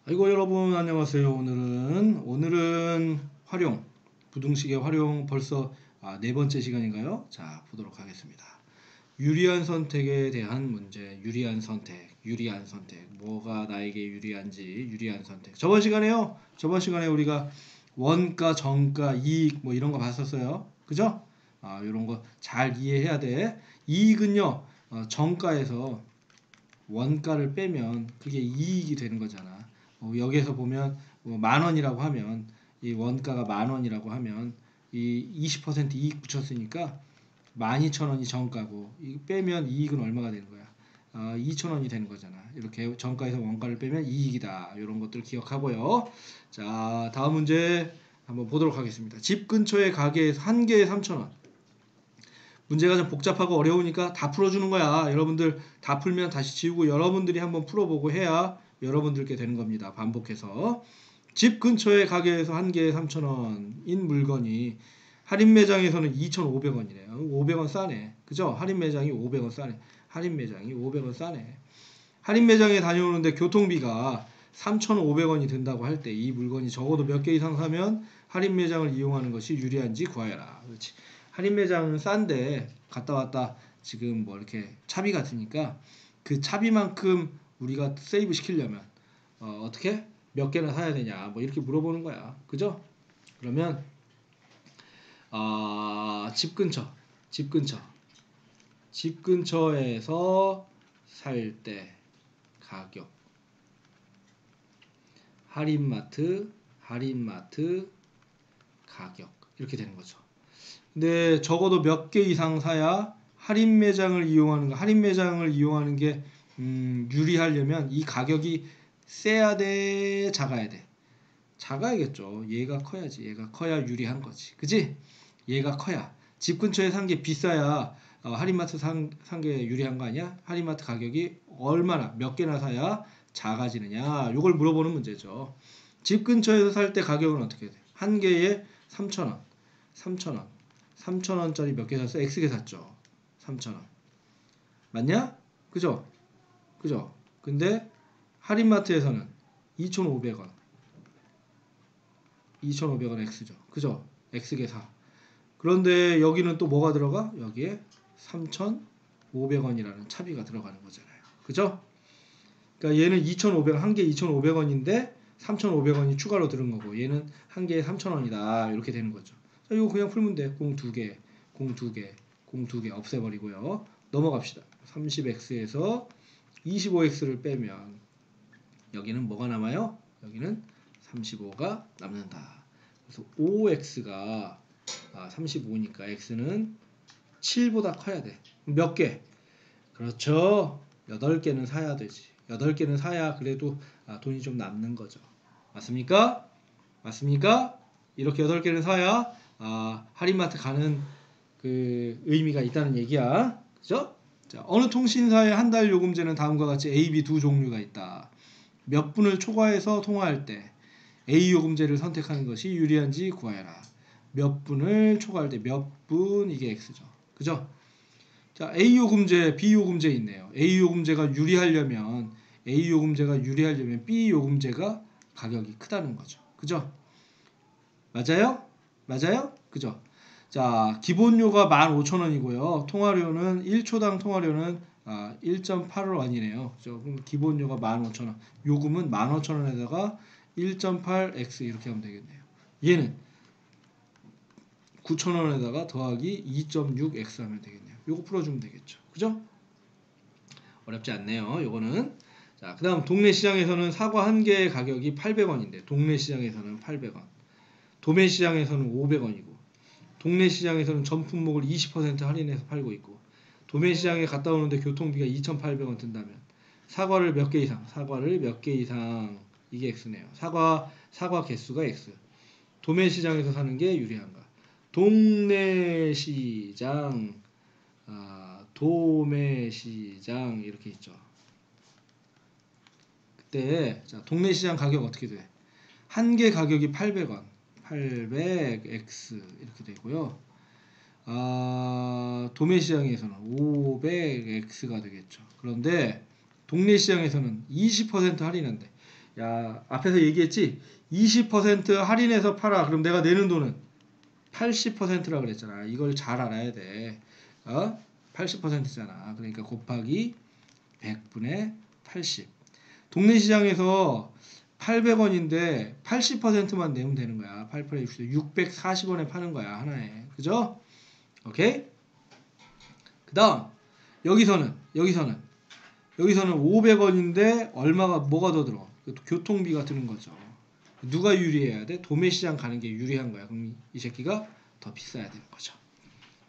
아이고 여러분 안녕하세요. 오늘은 부등식의 활용 벌써 네 번째 시간인가요? 자 보도록 하겠습니다. 유리한 선택에 대한 문제. 유리한 선택 뭐가 나에게 유리한지. 유리한 선택 저번 시간에 우리가 원가 정가 이익 뭐 이런 거 봤었어요. 그죠? 이런 거 잘 이해해야 돼. 이익은요, 정가에서 원가를 빼면 그게 이익이 되는 거잖아. 여기에서 보면 만 원이라고 하면, 이 원가가 만 원이라고 하면 이 20% 이익 붙였으니까 12,000원이 정가고, 이 빼면 이익은 얼마가 되는 거야? 2,000원이 되는 거잖아. 이렇게 정가에서 원가를 빼면 이익이다. 이런 것들 기억하고요. 자, 다음 문제 한번 보도록 하겠습니다. 집 근처의 가게에서 한 개에 3,000원. 문제가 좀 복잡하고 어려우니까 다 풀어주는 거야. 여러분들 다 풀면 다시 지우고 여러분들이 한번 풀어보고 해야 여러분들께 되는 겁니다. 반복해서. 집 근처의 가게에서 한 개에 3,000원인 물건이 할인 매장에서는 2,500원이래요. 500원 싸네. 그죠? 할인 매장이 500원 싸네. 할인 매장이 500원 싸네. 할인 매장에 다녀오는데 교통비가 3,500원이 든다고 할 때 이 물건이 적어도 몇 개 이상 사면 할인 매장을 이용하는 것이 유리한지 구하여라. 그렇지. 할인 매장은 싼데 갔다 왔다 지금 뭐 이렇게 차비 같으니까 그 차비만큼 우리가 세이브 시키려면 어떻게 몇 개나 사야 되냐 뭐 이렇게 물어보는 거야. 그죠? 그러면 집 근처에서 살 때 가격 할인마트 가격 이렇게 되는 거죠. 근데 적어도 몇 개 이상 사야 할인 매장을 이용하는 게 유리하려면 이 가격이 세야 돼, 작아야 돼? 작아야겠죠. 얘가 커야지. 얘가 커야 유리한 거지. 그지? 얘가 커야. 집 근처에 산 게 비싸야 할인마트 산 게 유리한 거 아니야? 할인마트 가격이 얼마나 몇 개나 사야 작아지느냐? 요걸 물어보는 문제죠. 집 근처에서 살 때 가격은 어떻게 돼? 한 개에 3,000원. 3,000원. 3,000원짜리 몇 개 샀어? X개 샀죠. 3,000원. 맞냐? 그죠? 그죠? 근데 할인마트에서는 2,500원. 2,500원 X죠. 그죠? X개 사. 그런데 여기는 또 뭐가 들어가? 여기에 3,500원이라는 차비가 들어가는 거잖아요. 그죠? 그러니까 얘는 2,500원, 한 개 2,500원인데 3,500원이 추가로 들은 거고, 얘는 한 개에 3,000원이다. 이렇게 되는 거죠. 자, 이거 그냥 풀면 돼. 공 2개, 공 2개, 공 2개 없애버리고요. 넘어갑시다. 30x에서 25x를 빼면 여기는 뭐가 남아요? 여기는 35가 남는다. 그래서 5x가 35니까 x는 7보다 커야 돼. 몇 개? 그렇죠. 8개는 사야 되지. 8개는 사야 그래도 돈이 좀 남는 거죠. 맞습니까? 맞습니까? 이렇게 8개는 사야 할인마트 가는 그 의미가 있다는 얘기야. 그죠? 자, 어느 통신사의 한 달 요금제는 다음과 같이 A, B 두 종류가 있다. 몇 분을 초과해서 통화할 때 A 요금제를 선택하는 것이 유리한지 구하여라. 몇 분을 초과할 때 몇 분, 이게 X죠. 그죠? 자, A 요금제, B 요금제 있네요. A 요금제가 유리하려면 B 요금제가 가격이 크다는 거죠. 그죠? 맞아요? 맞아요? 그죠? 자, 기본료가 15,000원이고요. 통화료는 1초당 통화료는 1.8원이네요. 그죠? 그럼 기본료가 15,000원. 요금은 15,000원에다가 1.8x 이렇게 하면 되겠네요. 얘는 9,000원에다가 더하기 2.6x 하면 되겠네요. 요거 풀어주면 되겠죠. 그죠? 어렵지 않네요. 요거는. 자, 그 다음 동네 시장에서는 사과 한 개의 가격이 800원인데 동네 시장에서는 800원, 도매 시장에서는 500원이고, 동네 시장에서는 전 품목을 20% 할인해서 팔고 있고, 도매 시장에 갔다 오는데 교통비가 2,800원 든다면 사과를 몇 개 이상 이게 X네요. 사과 개수가 X. 도매 시장에서 사는 게 유리한가? 동네 시장, 도매 시장 이렇게 있죠. 그때 자, 동네 시장 가격 어떻게 돼? 한 개 가격이 800원, 800x 이렇게 되고요. 도매 시장에서는 500x가 되겠죠. 그런데 동네 시장에서는 20% 할인한대. 야, 앞에서 얘기했지? 20% 할인해서 팔아. 그럼 내가 내는 돈은 80%라 그랬잖아. 이걸 잘 알아야 돼. 80%잖아. 그러니까 곱하기 100분의 80. 동네 시장에서 800원인데 80%만 내면 되는 거야. 8%에 640원에 파는 거야. 하나에. 그죠? 오케이? 그 다음 여기서는 500원인데 얼마가 뭐가 더 들어? 교통비가 드는 거죠. 누가 유리해야 돼? 도매시장 가는 게 유리한 거야. 그럼 이 새끼가 더 비싸야 되는 거죠.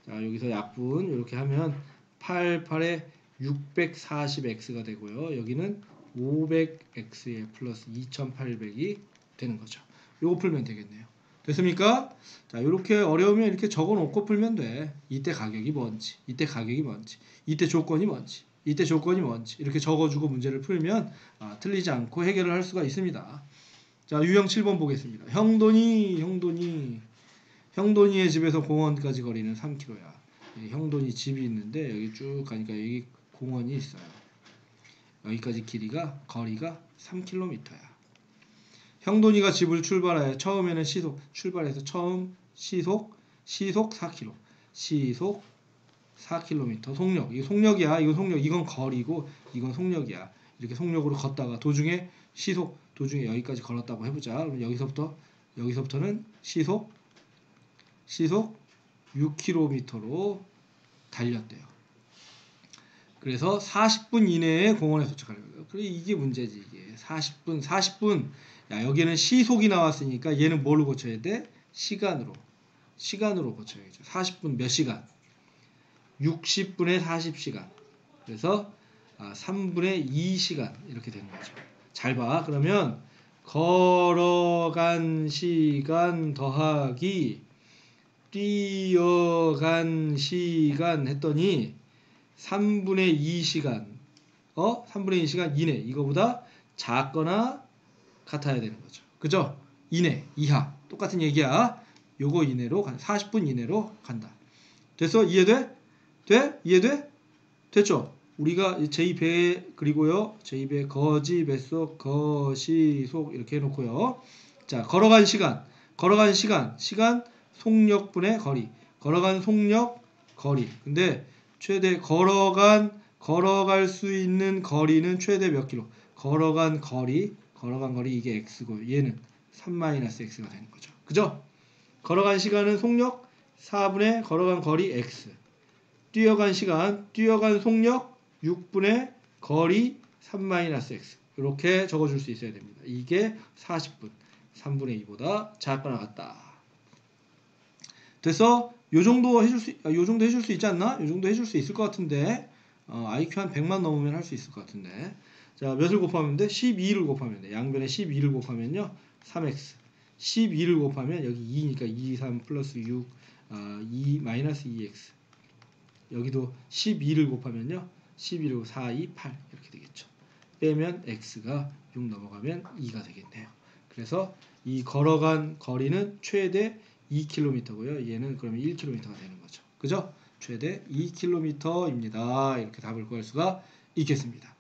자, 여기서 약분 이렇게 하면 88에 640x가 되고요. 여기는 500x에 플러스 2800이 되는 거죠. 요거 풀면 되겠네요. 됐습니까? 자, 이렇게 어려우면 이렇게 적어놓고 풀면 돼. 이때 가격이 뭔지, 이때 가격이 뭔지, 이때 조건이 뭔지, 이때 조건이 뭔지 이렇게 적어주고 문제를 풀면 틀리지 않고 해결을 할 수가 있습니다. 자, 유형 7번 보겠습니다. 형돈이의 집에서 공원까지 거리는 3km야. 형돈이 집이 있는데 여기 쭉 가니까 여기 공원이 있어요. 여기까지 거리가 3km야. 형돈이가 집을 출발하여 처음에는 출발해서 처음 시속 4km. 시속 4km 속력. 이거 속력이야. 이건 거리고 이건 속력이야. 이렇게 속력으로 걷다가 도중에 여기까지 걸었다고 해보자. 그럼 여기서부터는 시속 6km로 달렸대요. 그래서 40분 이내에 공원에 도착하는 거예요. 그래 이게 문제지. 이게 40분. 야, 여기는 시속이 나왔으니까 얘는 뭘로 고쳐야 돼? 시간으로 고쳐야죠. 40분 몇 시간? 60분에 40시간. 그래서 3분의 2시간 이렇게 되는 거죠. 잘 봐. 그러면 걸어간 시간 더하기 뛰어간 시간 했더니 3분의 2시간 3분의 2시간 이내 이거보다 작거나 같아야 되는 거죠. 그죠? 이내, 이하 똑같은 얘기야. 요거 이내로 40분 이내로 간다. 됐어? 이해돼? 돼? 이해돼? 됐죠? 우리가 제2배 그리고요. 제2배 거지 뱃속 거시속 이렇게 해놓고요. 자, 걸어간 시간 속력분의 거리. 걸어간 속력 거리. 근데 최대 걸어갈 수 있는 거리는 최대 몇 킬로? 걸어간 거리 이게 x고 얘는 3-x가 되는 거죠. 그죠? 걸어간 시간은 속력 4분의 걸어간 거리 x. 뛰어간 속력 6분의 거리 3-x. 이렇게 적어줄 수 있어야 됩니다. 이게 40분 3분의 2보다 작거나 같다. 됐어? 요 정도 해줄 수 있지 않나? 요 정도 해줄 수 있을 것 같은데 IQ 한 100만 넘으면 할 수 있을 것 같은데. 자, 몇을 곱하면 돼? 12를 곱하면 돼. 양변에 12를 곱하면요 3x. 12를 곱하면 여기 2니까 2, 3 플러스 6 2 마이너스 2x. 여기도 12를 곱하면요 12로 4, 2, 8 이렇게 되겠죠. 빼면 x가 6 넘어가면 2가 되겠네요. 그래서 이 걸어간 거리는 최대 2km고요. 얘는 그러면 1km가 되는 거죠. 그죠? 최대 2km입니다. 이렇게 답을 구할 수가 있겠습니다.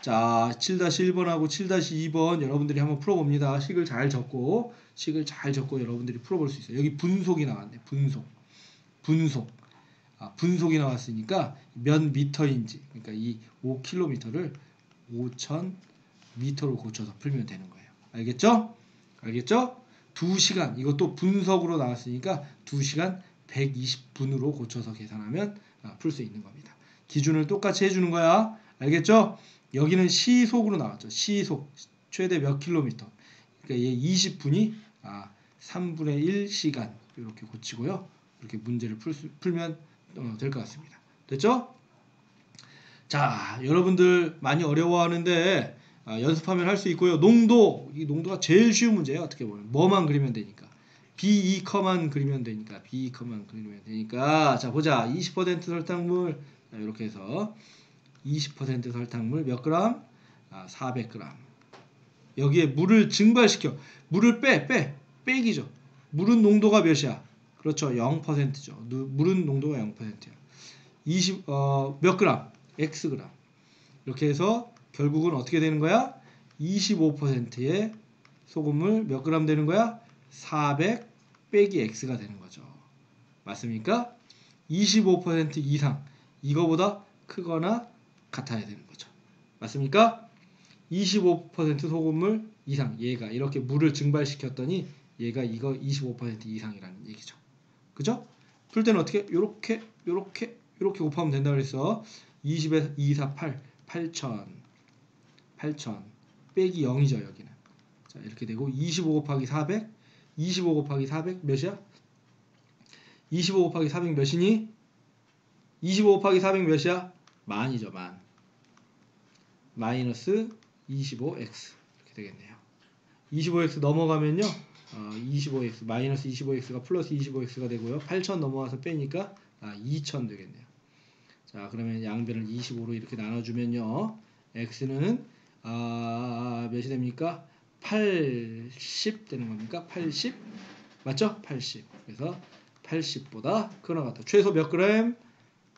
자, 7-1번하고 7-2번 여러분들이 한번 풀어봅니다. 식을 잘 적고 여러분들이 풀어볼 수 있어요. 여기 분속이 나왔네. 분속이 나왔으니까 몇 미터인지, 그러니까 이 5km를 5000m로 고쳐서 풀면 되는 거예요. 알겠죠? 2시간, 이것도 분석으로 나왔으니까 2시간 120분으로 고쳐서 계산하면 풀 수 있는 겁니다. 기준을 똑같이 해주는 거야. 알겠죠? 여기는 시속으로 나왔죠. 시속 최대 몇 킬로미터. 그러니까 얘 20분이 3분의 1시간 이렇게 고치고요. 이렇게 문제를 풀면 될 것 같습니다. 됐죠? 자, 여러분들 많이 어려워하는데 연습하면 할 수 있고요. 이 농도가 제일 쉬운 문제예요. 어떻게 보면 뭐만 그리면 되니까 B2만 그리면 되니까 자, 보자. 20% 설탕물 이렇게 해서 20% 설탕물 몇 그램? 400g. 여기에 물을 증발시켜. 물을 빼기죠. 물은 농도가 몇이야? 그렇죠. 0%죠. 물은 농도가 0%야. 몇 그램? Xg. 이렇게 해서 결국은 어떻게 되는 거야? 25%의 소금물 몇 그램 되는 거야? 400 빼기 x가 되는 거죠. 맞습니까? 25% 이상, 이거보다 크거나 같아야 되는 거죠. 맞습니까? 25% 소금물 이상, 얘가 이렇게 물을 증발시켰더니 얘가 이거 25% 이상이라는 얘기죠. 그죠? 풀 때는 어떻게? 요렇게 곱하면 된다고 그랬어. 20에서 2, 4, 8, 8000 빼기 0이죠, 여기는. 자, 이렇게 되고 25 곱하기 400, 25 곱하기 400 몇이야? 25 곱하기 400 몇이니? 25 곱하기 400 몇이야? 만이죠, 만. 마이너스 25x 이렇게 되겠네요. 25x 넘어가면요, 25x 마이너스 25x가 플러스 25x가 되고요. 8000 넘어와서 빼니까 2000 되겠네요. 자, 그러면 양변을 25로 이렇게 나눠주면요, x는 몇이 됩니까? 80 되는 겁니까? 80 맞죠? 80. 그래서 80보다 크거나 같다. 최소 몇 그램?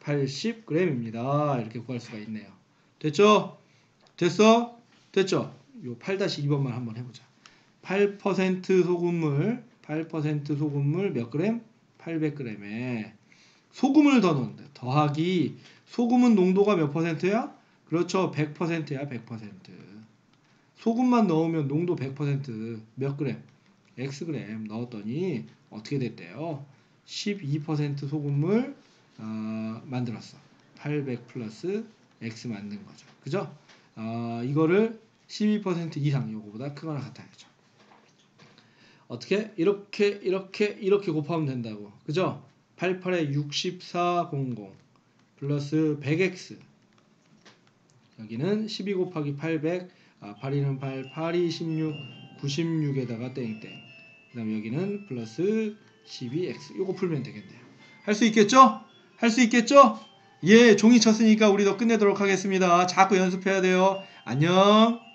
80g입니다. 이렇게 구할 수가 있네요. 됐죠? 됐어? 됐죠? 요 8-2번만 한번 해보자. 8% 소금물 몇 그램? 800g에 소금을 더 넣는다. 더하기 소금은 농도가 몇 퍼센트야? 그렇죠. 100%야. 100%. 소금만 넣으면 농도 100% 몇 그램? X그램 넣었더니 어떻게 됐대요? 12% 소금물 만들었어. 800 플러스 X 만든 거죠. 그죠? 이거를 12% 이상 요거보다 크거나 같아야죠. 어떻게? 이렇게 곱하면 된다고. 그죠? 88에 6400 플러스 100x 여기는 12 곱하기 800 8이는 8, 8이 16 96에다가 땡땡 그 다음에 여기는 플러스 12x 요거 풀면 되겠네요. 할 수 있겠죠? 할 수 있겠죠? 예, 종이 쳤으니까 우리도 끝내도록 하겠습니다. 자꾸 연습해야 돼요. 안녕.